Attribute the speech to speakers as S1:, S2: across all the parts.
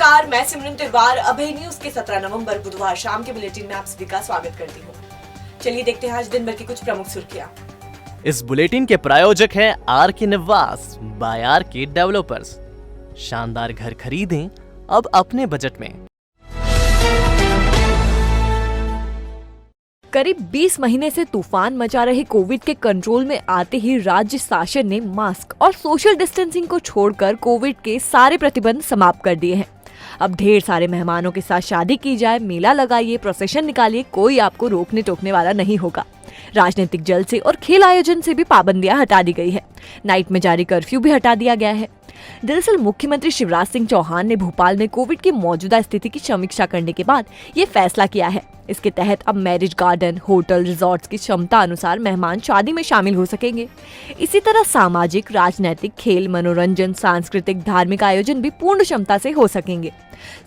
S1: नमस्कार, मैं सिमरन तिवार अभय न्यूज के 17 नवंबर बुधवार शाम के बुलेटिन में आप सभी का स्वागत करती हूँ। चलिए देखते हैं आज दिन भर की कुछ प्रमुख सुर्खियां।
S2: इस बुलेटिन के प्रायोजक हैं आर के निवास बाय आर के डेवलपर्स। शानदार घर खरीदें अब अपने बजट में।
S3: करीब 20 महीने से तूफान मचा रहे कोविड के कंट्रोल में आते ही राज्य शासन ने मास्क और सोशल डिस्टेंसिंग को छोड़कर कोविड के सारे प्रतिबंध समाप्त कर दिए हैं। अब ढेर सारे मेहमानों के साथ शादी की जाए, मेला लगाइए, प्रोसेशन निकालिए, कोई आपको रोकने टोकने वाला नहीं होगा। राजनीतिक जलसे और खेल आयोजन से भी पाबंदियां हटा दी गई है। नाइट में जारी कर्फ्यू भी हटा दिया गया है। दरअसल मुख्यमंत्री शिवराज सिंह चौहान ने भोपाल में कोविड की मौजूदा स्थिति की समीक्षा करने के बाद ये फैसला किया है। इसके तहत अब मैरिज गार्डन, होटल, रिजॉर्ट्स की क्षमता अनुसार मेहमान शादी में शामिल हो सकेंगे। इसी तरह सामाजिक, राजनीतिक, खेल, मनोरंजन, सांस्कृतिक, धार्मिक आयोजन भी पूर्ण क्षमता से हो सकेंगे।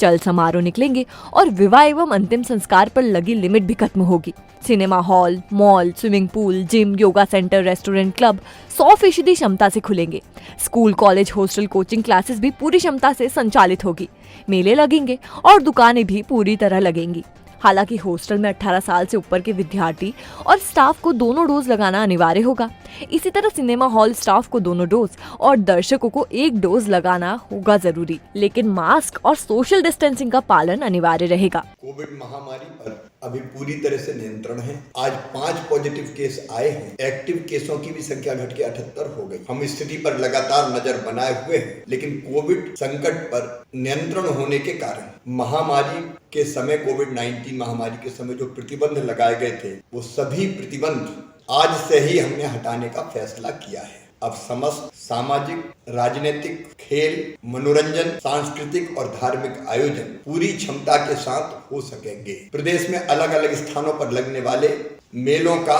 S3: चल समारोह निकलेंगे और विवाह एवं अंतिम संस्कार पर लगी लिमिट भी खत्म होगी। Cinema hall, mall, swimming pool, gym, yoga centre, restaurant, club 100% क्षमता से खुलेंगे। School, college, hostel, coaching classes भी पूरी क्षमता से संचालित होगी। मेले लगेंगे और दुकानें भी पूरी तरह लगेंगी। हालांकि हॉस्टल में 18 साल से ऊपर के विद्यार्थी और स्टाफ को दोनों डोज लगाना अनिवार्य होगा। इसी तरह सिनेमा हॉल स्टाफ को दोनों डोज और दर्शकों को एक डोज लगाना होगा जरूरी, लेकिन मास्क और सोशल डिस्टेंसिंग का पालन अनिवार्य रहेगा।
S4: कोविड महामारी पर अभी पूरी तरह से नियंत्रण है। आज 5 पॉजिटिव केस आए हैं। एक्टिव केसों की भी संख्या घट के 78 हो गई। हम स्थिति पर लगातार नजर बनाए हुए हैं, लेकिन कोविड संकट पर नियंत्रण होने के कारण महामारी के समय, कोविड-19 महामारी के समय जो प्रतिबंध लगाए गए थे, वो सभी प्रतिबंध आज से ही हमने हटाने का फैसला किया है। अब समस्त सामाजिक, राजनीतिक, खेल, मनोरंजन, सांस्कृतिक और धार्मिक आयोजन पूरी क्षमता के साथ हो सकेंगे। प्रदेश में अलग अलग स्थानों पर लगने वाले मेलों का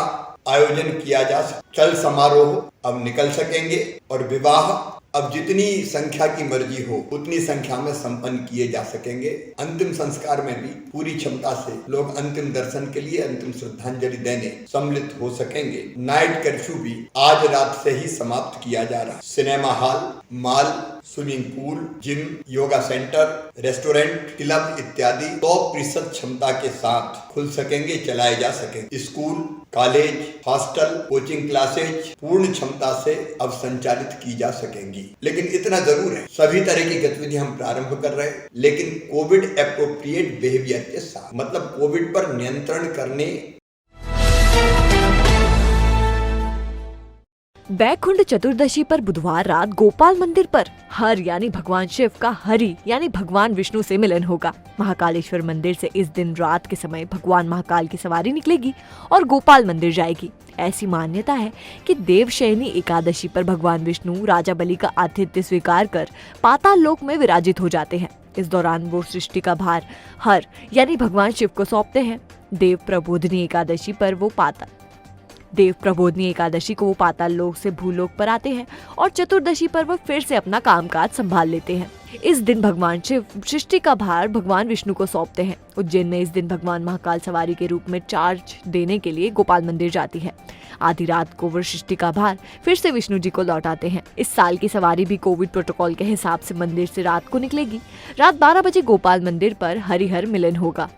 S4: आयोजन किया जा सकता। चल समारोह अब निकल सकेंगे और विवाह अब जितनी संख्या की मर्जी हो उतनी संख्या में संपन्न किए जा सकेंगे। अंतिम संस्कार में भी पूरी क्षमता से लोग अंतिम दर्शन के लिए, अंतिम श्रद्धांजलि देने सम्मिलित हो सकेंगे। नाइट कर्फ्यू भी आज रात से ही समाप्त किया जा रहा है। Cinema hall, mall, swimming pool, gym, yoga centre, restaurant, club इत्यादि 100% क्षमता के साथ खुल सकेंगे, चलाए जा सकेंगे। School, college, hostel, coaching classes पूर्ण क्षमता से अब संचालित की जा सकेंगी। लेकिन इतना जरूर है, सभी तरह की गतिविधि हम प्रारंभ कर रहे हैं, लेकिन कोविड एप्रोप्रिएट बिहेवियर के साथ, मतलब कोविड पर नियंत्रण करने।
S3: बैकुंठ चतुर्दशी पर बुधवार रात गोपाल मंदिर पर हर यानी भगवान शिव का हरि यानी भगवान विष्णु से मिलन होगा। महाकालेश्वर मंदिर से इस दिन रात के समय भगवान महाकाल की सवारी निकलेगी और गोपाल मंदिर जाएगी। ऐसी मान्यता है कि देवशयनी एकादशी पर भगवान विष्णु राजा बलि का आतिथ्य स्वीकार कर पाताल लोक में विराजित हो जाते हैं। इस दौरान वो सृष्टि का भार हर यानी भगवान शिव को सौंपते हैं। देव प्रबोधिनी एकादशी को वो पाताल लोक से भूलोक पर आते हैं और चतुर्दशी पर वो फिर से अपना कामकाज संभाल लेते हैं। इस दिन भगवान शिव सृष्टि का भार भगवान विष्णु को सौंपते हैं। उज्जैन में इस दिन भगवान महाकाल सवारी के रूप में चार्ज देने के लिए गोपाल मंदिर जाती है। आधी रात को वो सृष्टि का भार फिर से विष्णु जी को लौटाते हैं। इस साल की सवारी भी कोविड प्रोटोकॉल के हिसाब से मंदिर से रात को निकलेगी। रात 12 बजे गोपाल मंदिर पर हरिहर मिलन होगा।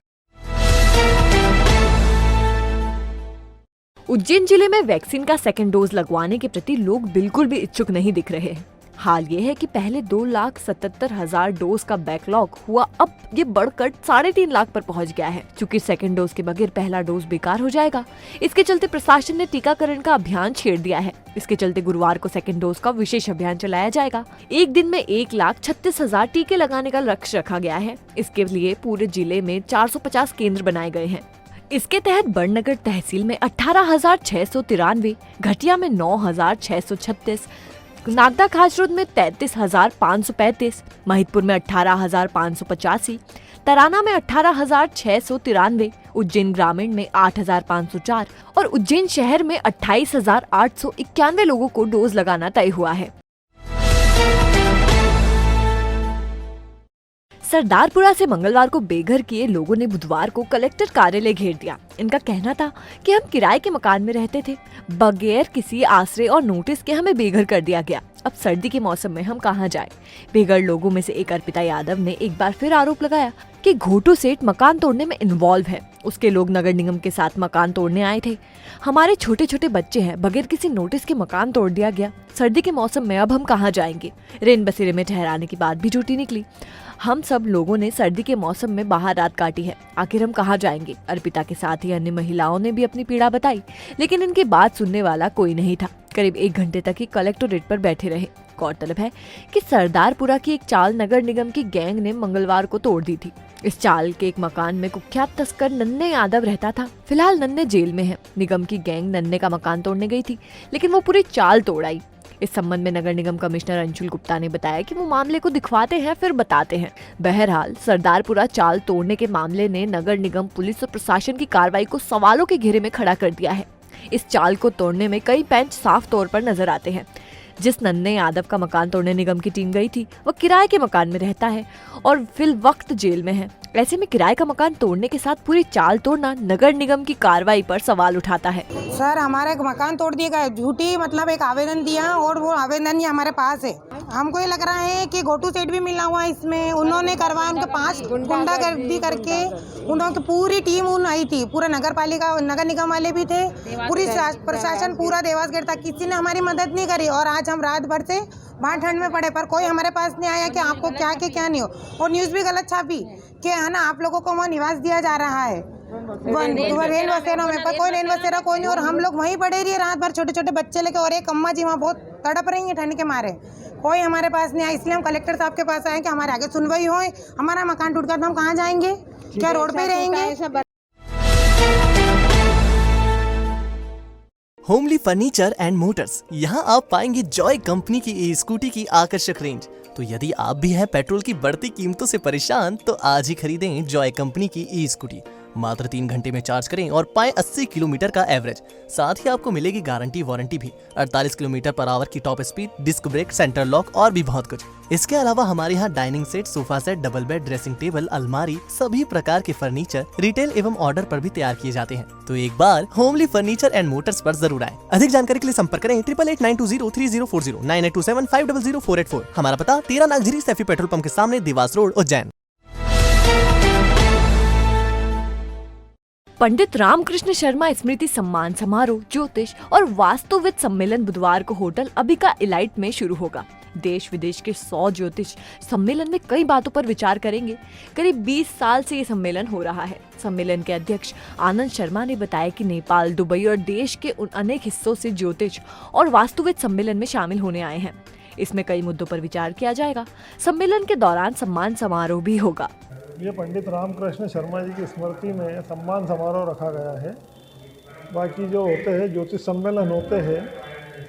S3: उज्जैन जिले में वैक्सीन का सेकंड डोज लगवाने के प्रति लोग बिल्कुल भी इच्छुक नहीं दिख रहे हैं। हाल ये है कि पहले 2,77,000 डोज का बैकलॉग हुआ, अब ये बढ़कर 3.5 लाख पर पहुंच गया है। चूंकि सेकंड डोज के बगैर पहला डोज बेकार हो जाएगा, इसके चलते प्रशासन ने टीकाकरण का अभियान छेड़ दिया है। इसके चलते गुरुवार को सेकंड डोज का विशेष अभियान चलाया जाएगा। एक दिन में 1,36,000 टीके लगाने का लक्ष्य रखा गया है। इसके लिए पूरे जिले में 450 केंद्र बनाए गए हैं। इसके तहत बड़नगर तहसील में 18,693, घटिया में 9,636, नागदा खासरोद में 33,535, महिदपुर में 18,585, तराना में 18,693, उज्जैन ग्रामीण में 8,504 और उज्जैन शहर में 28,891 लोगों को डोज लगाना तय हुआ है। सरदारपुरा से मंगलवार को बेघर किए लोगों ने बुधवार को कलेक्टर कार्यालय घेर दिया। इनका कहना था कि हम किराए के मकान में रहते थे, बगैर किसी आश्रय और नोटिस के हमें बेघर कर दिया गया। अब सर्दी के मौसम में हम कहाँ जाएं? बेघर लोगों में से एक अर्पिता यादव ने एक बार फिर आरोप लगाया कि घोटू सेठ मकान तोड़ने में इन्वॉल्व है। उसके लोग नगर निगम के साथ मकान तोड़ने आए थे। हमारे छोटे छोटे बच्चे हैं, बगैर किसी नोटिस के मकान तोड़ दिया गया। सर्दी के मौसम में अब हम कहाँ जाएंगे? रेन बसेरे में ठहराने की बात भी झूठी निकली। हम सब लोगों ने सर्दी के मौसम में बाहर रात काटी है, आखिर हम कहाँ जाएंगे? अर्पिता के साथ ही अन्य महिलाओं ने भी अपनी पीड़ा बताई, लेकिन इनकी बात सुनने वाला कोई नहीं था। करीब 1 घंटे तक ही कलेक्टोरेट पर बैठे रहे। गौरतलब है कि सरदारपुरा की एक चाल नगर निगम की गैंग ने मंगलवार को तोड़ दी थी। इस चाल के एक मकान में कुख्यात तस्कर नन्हे यादव रहता था। फिलहाल नन्हे जेल में है। निगम की गैंग नन्हे का मकान तोड़ने गई थी, लेकिन वो पूरी चाल तोड़ आई। इस संबंध में नगर निगम कमिश्नर अंशुल गुप्ता ने बताया कि वो मामले को दिखवाते हैं फिर बताते हैं। बहरहाल सरदारपुरा चाल तोड़ने के मामले ने नगर निगम, पुलिस और प्रशासन की कार्रवाई को सवालों के घेरे में खड़ा कर दिया है। इस चाल को तोड़ने में कई पेंच साफ तौर पर नजर आते हैं। जिस नन्हे यादव का मकान तोड़ने निगम की टीम गई थी, वह किराए के मकान में रहता है और फिल वक्त जेल में है। ऐसे में किराए का मकान तोड़ने के साथ पूरी चाल तोड़ना नगर निगम की कार्रवाई पर सवाल उठाता है।
S5: सर, हमारा एक मकान तोड़ दिया गया, झूठी मतलब एक आवेदन दिया और वो आवेदन ही हमारे पास है। हमको ये लग रहा है कि घोटू सेठ भी मिला हुआ है इसमें। उन्होंने करवाया, उनके 5 गुंडागर्दी करके उन्होंने पूरी टीम आई थी। पूरा नगर पालिका, नगर निगम वाले भी थे, पूरी प्रशासन पूरा देवासगढ़ था। किसी ने हमारी मदद नहीं करी और आज हम रात भर से बाहर ठंड में पड़े, पर कोई हमारे पास नहीं आया कि आपको क्या के क्या नहीं हो। और न्यूज़ भी गलत छापी कि है ना, आप लोगों को वहाँ निवास दिया जा रहा है रेल बसेरों में, पर कोई रेल बसेरा कोई नहीं। और हम लोग वहीं पड़े रहिए रात भर, छोटे छोटे बच्चे लेके। और एक अम्मा जी वहाँ बहुत तड़प रही हैं ठंड के मारे। कोई हमारे पास नहीं आया, इसलिए हम कलेक्टर साहब के पास आए कि हमारे आगे सुनवाई हो। हमारा मकान टूट गया तो हम कहाँ जाएंगे? क्या रोड पे रहेंगे?
S2: होमली फर्नीचर एंड मोटर्स, यहाँ आप पाएंगे जॉय कंपनी की ई स्कूटी की आकर्षक रेंज। तो यदि आप भी हैं पेट्रोल की बढ़ती कीमतों से परेशान, तो आज ही खरीदें जॉय कंपनी की ई स्कूटी। मात्र 3 घंटे में चार्ज करें और पाएं 80 किलोमीटर का एवरेज। साथ ही आपको मिलेगी गारंटी वारंटी भी। 48 किलोमीटर पर आवर की top speed, disc brake, centre lock और भी बहुत कुछ। इसके अलावा हमारे यहाँ dining set, sofa set, double bed, dressing table, अलमारी, सभी प्रकार के फर्नीचर रिटेल एवं ऑर्डर पर भी तैयार किए जाते हैं। तो एक बार होमली फर्नीचर एंड मोटर्स पर जरूर आए। अधिक जानकारी के लिए संपर्क करें 8889203040, 9827500484। हमारा पता 13 नागझिरी सैफी पेट्रोल पंप के सामने, देवास रोड, उज्जैन।
S3: पंडित रामकृष्ण शर्मा स्मृति सम्मान समारोह, ज्योतिष और वास्तुविद सम्मेलन बुधवार को होटल अबिका इलाइट में शुरू होगा। देश विदेश के 100 ज्योतिष सम्मेलन में कई बातों पर विचार करेंगे। करीब 20 साल से ये सम्मेलन हो रहा है। सम्मेलन के अध्यक्ष आनंद शर्मा ने बताया कि नेपाल, दुबई और देश के उन अनेक हिस्सों से ज्योतिष और वास्तुविद सम्मेलन में शामिल होने आए हैं। इसमें कई मुद्दों पर विचार किया जाएगा। सम्मेलन के दौरान सम्मान समारोह भी होगा।
S6: ये पंडित रामकृष्ण शर्मा जी की स्मृति में सम्मान समारोह रखा गया है। बाकी जो होते हैं ज्योतिष सम्मेलन होते हैं,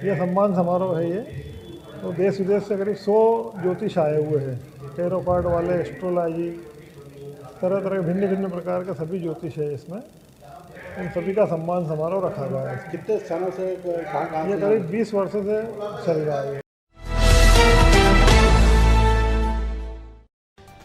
S6: ये सम्मान समारोह है। ये तो देश विदेश से करीब 100 ज्योतिष आए हुए हैं। टैरो कार्ड वाले, एस्ट्रोलॉजी, तरह तरह के भिन्न भिन्न प्रकार के सभी ज्योतिष है इसमें। उन सभी का सम्मान समारोह रखा गया है।
S7: कितने सालों से
S6: ये करीब 20 वर्षों से चल रहा है।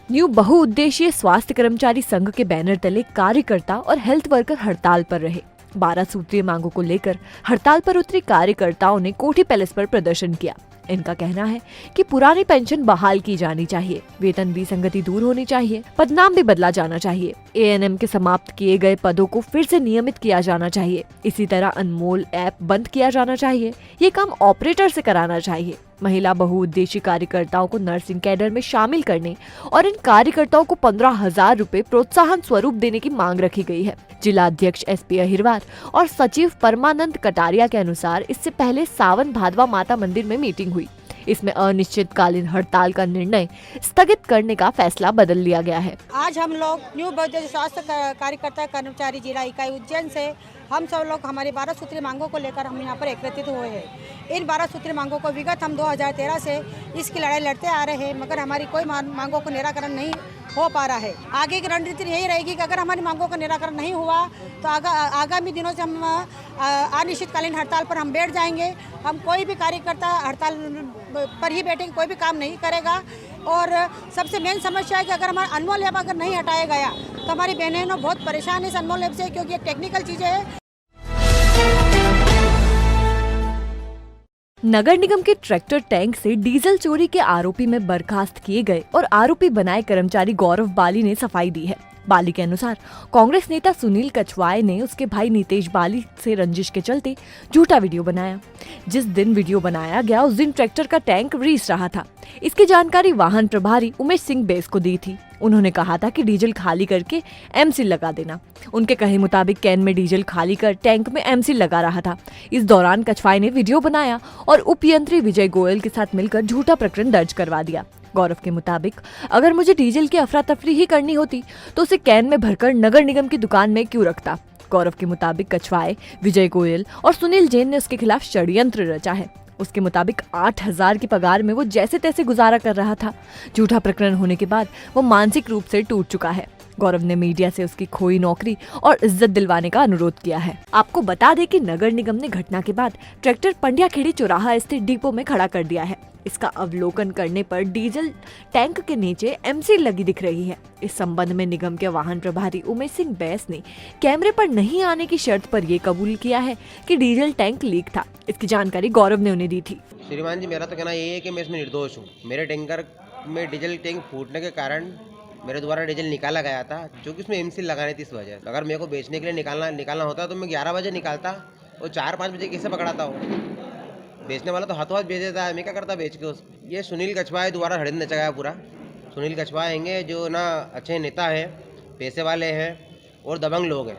S3: न्यू बहुउद्देशीय स्वास्थ्य कर्मचारी संघ के बैनर तले कार्यकर्ता और हेल्थ वर्कर हड़ताल पर रहे। 12 सूत्रीय मांगों को लेकर हड़ताल पर उतरे कार्यकर्ताओं ने कोठी पैलेस पर प्रदर्शन किया। इनका कहना है कि पुरानी पेंशन बहाल की जानी चाहिए, वेतन विसंगति दूर होनी चाहिए, पदनाम भी बदला जाना चाहिए, एएनएम के समाप्त किए गए पदों को फिर से नियमित किया जाना चाहिए। इसी तरह अनमोल ऐप बंद किया जाना चाहिए, ये काम ऑपरेटर से कराना चाहिए। महिला बहुउद्देशीय कार्यकर्ताओं को नर्सिंग कैडर में शामिल करने और इन कार्यकर्ताओं को 15,000 रुपए प्रोत्साहन स्वरूप देने की मांग रखी गई है। जिला अध्यक्ष SP अहिरवार और सचिव परमानंद कटारिया के अनुसार इससे पहले सावन भादवा माता मंदिर में मीटिंग हुई। इसमें अनिश्चितकालीन हड़ताल का निर्णय स्थगित करने का फैसला बदल लिया गया है।
S5: आज हम लोग न्यू बहुउद्देशीय स्वास्थ्य कार्यकर्ता कर्मचारी जिला इकाई उज्जैन से हम सब लोग हमारी 12 सूत्रीय मांगों को लेकर हम यहाँ पर एकत्रित हुए हैं। इन 12 सूत्रीय मांगों को विगत हम 2013 से इसकी लड़ाई लड़ते आ रहे हैं, मगर हमारी कोई मांगों को निराकरण नहीं हो पा रहा है। आगे की रणनीति यही रहेगी कि अगर हमारी मांगों का निराकरण नहीं हुआ तो आगामी दिनों से हम अनिश्चितकालीन हड़ताल पर हम बैठ जाएंगे। हम कोई भी कार्यकर्ता हड़ताल पर ही बैठेंगे, कोई भी काम नहीं करेगा। और सबसे मेन समस्या है कि अगर हमारा अनमोल ऐप अगर नहीं हटाया गया तो हमारी बहनें बहुत परेशान है इस अनमोल ऐप से, क्योंकि ये टेक्निकल चीज़ें हैं।
S3: नगर निगम के ट्रैक्टर टैंक से डीजल चोरी के आरोपी में बर्खास्त किए गए और आरोपी बनाए कर्मचारी गौरव बाली ने सफाई दी है। बाली के अनुसार कांग्रेस नेता सुनील कछवाए ने उसके भाई नितेश बाली से रंजिश के चलते झूठा वीडियो बनाया। जिस दिन वीडियो बनाया गया उस दिन ट्रैक्टर का टैंक रीस रहा था। इसकी जानकारी वाहन प्रभारी उमेश सिंह बेस को दी थी। उन्होंने कहा था कि डीजल खाली करके एमसी लगा देना। उनके कहे मुताबिक कैन में डीजल खाली कर टैंक में एमसी लगा रहा था। इस दौरान कछवाए ने वीडियो बनाया और उपयंत्री विजय गोयल के साथ मिलकर झूठा प्रकरण दर्ज करवा दिया। गौरव के मुताबिक अगर मुझे डीजल की अफरा तफरी ही करनी होती तो उसे कैन में भरकर नगर निगम की दुकान में क्यों रखता। गौरव के मुताबिक कछवाए, विजय गोयल और सुनील जैन ने उसके खिलाफ षड्यंत्र रचा है। उसके मुताबिक 8,000 की पगार में वो जैसे तैसे गुजारा कर रहा था। झूठा प्रकरण होने के बाद वो मानसिक रूप से टूट चुका है। गौरव ने मीडिया से उसकी खोई नौकरी और इज्जत दिलवाने का अनुरोध किया है। आपको बता दें कि नगर निगम ने घटना के बाद ट्रैक्टर पंड्या खेड़ी चौराहा स्थित डिपो में खड़ा कर दिया है। इसका अवलोकन करने पर डीजल टैंक के नीचे एमसी लगी दिख रही है। इस संबंध में निगम के वाहन प्रभारी उमेश सिंह बैस ने कैमरे पर नहीं आने की शर्त पर ये कबूल किया है कि डीजल टैंक लीक था। इसकी जानकारी गौरव ने उन्हें दी थी।
S7: श्रीमान जी, मेरा तो कहना ये है कि मैं इसमें निर्दोष हूँ। मेरे टैंकर में डीजल टैंक फूटने के कारण मेरे द्वारा डीजल निकाला गया था, जो कि उसमें एमसी लगानी थी। इस वजह से अगर मेरे को बेचने के लिए निकालना होता तो मैं 11 बजे निकालता और 4-5 बजे कैसे पकड़ाता हो। बेचने वाला तो हाथों हाथ बेच देता है, मैं क्या करता बेच के ये सुनील कछवाए द्वारा हड़न नचा गया पूरा। सुनील कछवाए हैंगे जो ना अच्छे नेता हैं, पैसे वाले हैं और दबंग लोग हैं,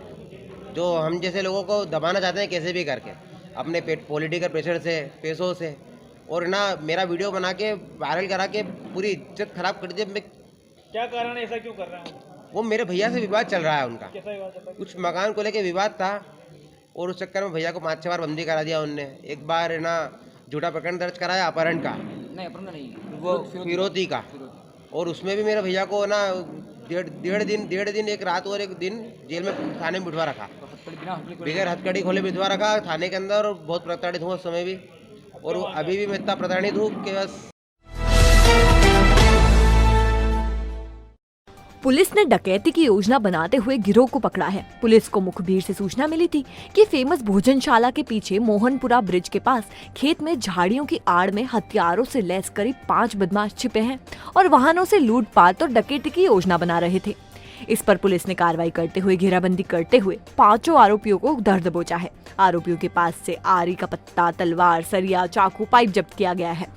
S7: जो हम जैसे लोगों को दबाना चाहते हैं कैसे भी करके अपने पॉलिटिकल प्रेशर से, पैसों से, और ना मेरा वीडियो बना के वायरल करा के पूरी इज्जत खराब कर दी। मैं
S8: क्या कारण है, ऐसा क्यों कर रहे हैं?
S7: वो मेरे भैया से विवाद चल रहा है उनका।
S8: कैसा विवाद चल रहा है?
S7: कुछ मकान को लेके विवाद था और उस चक्कर में भैया को 5-6 बार बंदी करा दिया उनने। एक बार है ना झूठा प्रकरण दर्ज कराया अपहरण का,
S8: नहीं अपहरण नहीं,
S7: वो फिरौती का, और उसमें भी मेरे भैया को ना डेढ़ दिन एक रात और एक दिन जेल में थाने में बिठवा रखा, बगैर हथकड़ी खोले बिठवा रखा थाने के अंदर। और बहुत प्रताड़ित हूँ उस समय भी, और अभी भी मैं इतना प्रताड़ित हूँ कि बस।
S3: पुलिस ने डकैती की योजना बनाते हुए गिरोह को पकड़ा है। पुलिस को मुखबिर से सूचना मिली थी कि फेमस भोजनशाला के पीछे मोहनपुरा ब्रिज के पास खेत में झाड़ियों की आड़ में हथियारों से लैस करीब 5 बदमाश छिपे हैं और वाहनों से लूटपाट और डकैती की योजना बना रहे थे। इस पर पुलिस ने कार्रवाई करते हुए घेराबंदी करते हुए 5 आरोपियों को धर दबोचा है। आरोपियों के पास से आरी का पत्ता, तलवार, सरिया, चाकू, पाइप जब्त किया गया है।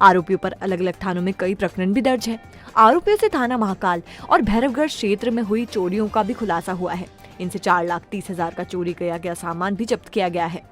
S3: आरोपियों पर अलग अलग थानों में कई प्रकरण भी दर्ज है। आरोपियों से थाना महाकाल और भैरवगढ़ क्षेत्र में हुई चोरियों का भी खुलासा हुआ है। इनसे 4,30,000 का चोरी किया गया सामान भी जब्त किया गया है।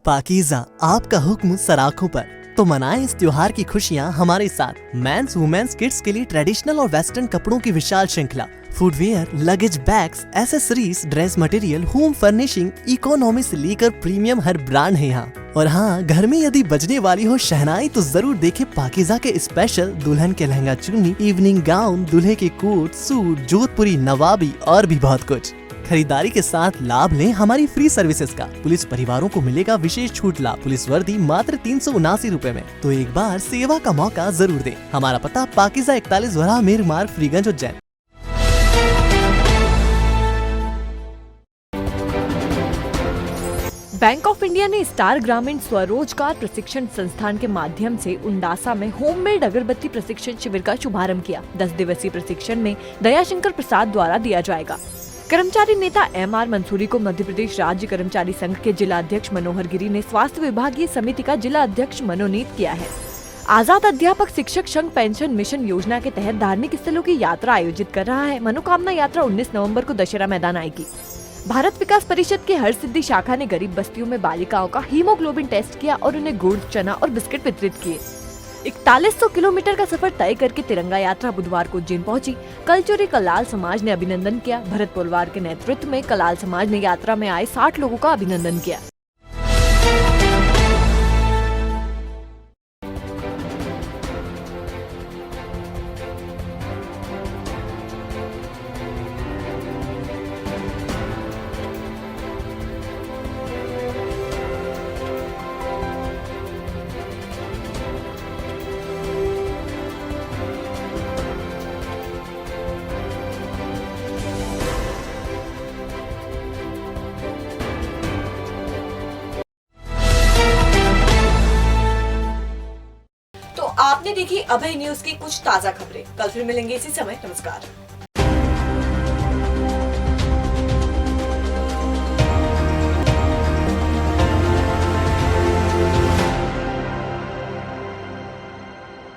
S2: पाकीज़ा, आपका हुक्म सराखों पर, तो मनाएं इस त्योहार की खुशियां हमारे साथ। मेंस वुमेन्स किड्स के लिए ट्रेडिशनल और वेस्टर्न कपड़ों की विशाल श्रृंखला, footwear, luggage bags, accessories, dress material, home furnishing, economy से लेकर प्रीमियम हर ब्रांड है यहाँ। और हाँ, घर में यदि बजने वाली हो शहनाई तो जरूर देखें पाकीज़ा के स्पेशल दुल्हन के लहंगा चुन्नी, इवनिंग गाउन, दूल्हे के कोट, सूट, जोधपुरी, नवाबी और भी बहुत कुछ। खरीदारी के साथ लाभ लें हमारी फ्री सर्विसेज का। पुलिस परिवारों को मिलेगा विशेष छूट लाभ। पुलिस वर्दी मात्र 379 रुपए में। तो एक बार सेवा का मौका जरूर दें। हमारा पता पाकीज़ा 41 वरा मीर मार्ग, Freeganj, Ujjain.
S3: Bank of India ने स्टार ग्रामीण स्वरोजगार प्रशिक्षण संस्थान के माध्यम से उंडासा में होममेड अगरबत्ती प्रशिक्षण शिविर का शुभारंभ किया। 10 दिवसीय प्रशिक्षण में दयाशंकर प्रसाद द्वारा दिया जाएगा। कर्मचारी नेता MR मंसूरी को मध्य प्रदेश राज्य कर्मचारी संघ के जिला अध्यक्ष मनोहर गिरी ने स्वास्थ्य विभागीय समिति का जिला अध्यक्ष मनोनीत किया है। आजाद अध्यापक शिक्षक संघ पेंशन मिशन योजना के तहत धार्मिक स्थलों की यात्रा आयोजित कर रहा है। मनोकामना यात्रा 19 नवंबर को दशहरा मैदान आएगी। भारत विकास परिषद के हर सिद्धि शाखा ने गरीब बस्तियों में बालिकाओं का हीमोग्लोबिन टेस्ट किया और उन्हें गुड़, चना और बिस्किट वितरित किए। 4100 किलोमीटर का सफर तय करके तिरंगा यात्रा बुधवार को उज्जैन पहुंची। कलचुरी कलाल समाज ने अभिनंदन किया। भरत पोलवार के नेतृत्व में कलाल समाज ने यात्रा में आए 60 लोगों का अभिनंदन किया।
S1: आपने देखी अभय न्यूज की कुछ ताजा खबरें। कल फिर मिलेंगे इसी समय। नमस्कार।